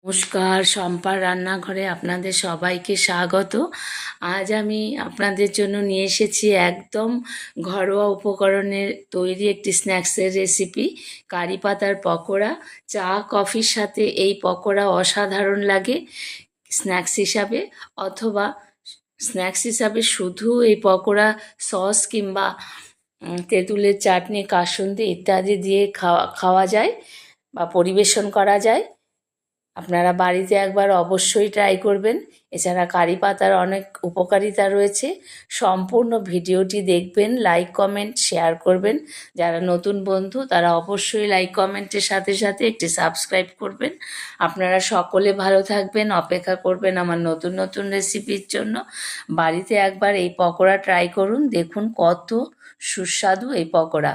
নমস্কার, শম্পার রান্নাঘরে আপনাদের সবাইকে স্বাগত। আজ আমি আপনাদের জন্য নিয়ে এসেছি একদম ঘরোয়া উপকরণের তৈরি একটি স্ন্যাক্সের রেসিপি, কারি পাতার পকোড়া। চা কফির সাথে এই পকোড়া অসাধারণ লাগে স্ন্যাক্স হিসাবে, অথবা স্ন্যাক্স হিসাবে শুধু এই পকোড়া সস কিংবা তেঁতুলের চাটনি, কাসুন্দি ইত্যাদি দিয়ে খাওয়া যায় বা পরিবেশন করা যায়। আপনারা বাড়িতে একবার অবশ্যই ট্রাই করবেন। এছাড়া কারি পাতার অনেক উপকারিতা রয়েছে। সম্পূর্ণ ভিডিওটি দেখবেন, লাইক কমেন্ট শেয়ার করবেন। যারা নতুন বন্ধু তারা অবশ্যই লাইক কমেন্টের সাথে সাথে একটি সাবস্ক্রাইব করবেন। আপনারা সকলে ভালো থাকবেন, অপেক্ষা করবেন আমার নতুন নতুন রেসিপির জন্য। বাড়িতে একবার এই পকোড়া ট্রাই করুন, দেখুন কত সুস্বাদু এই পকোড়া।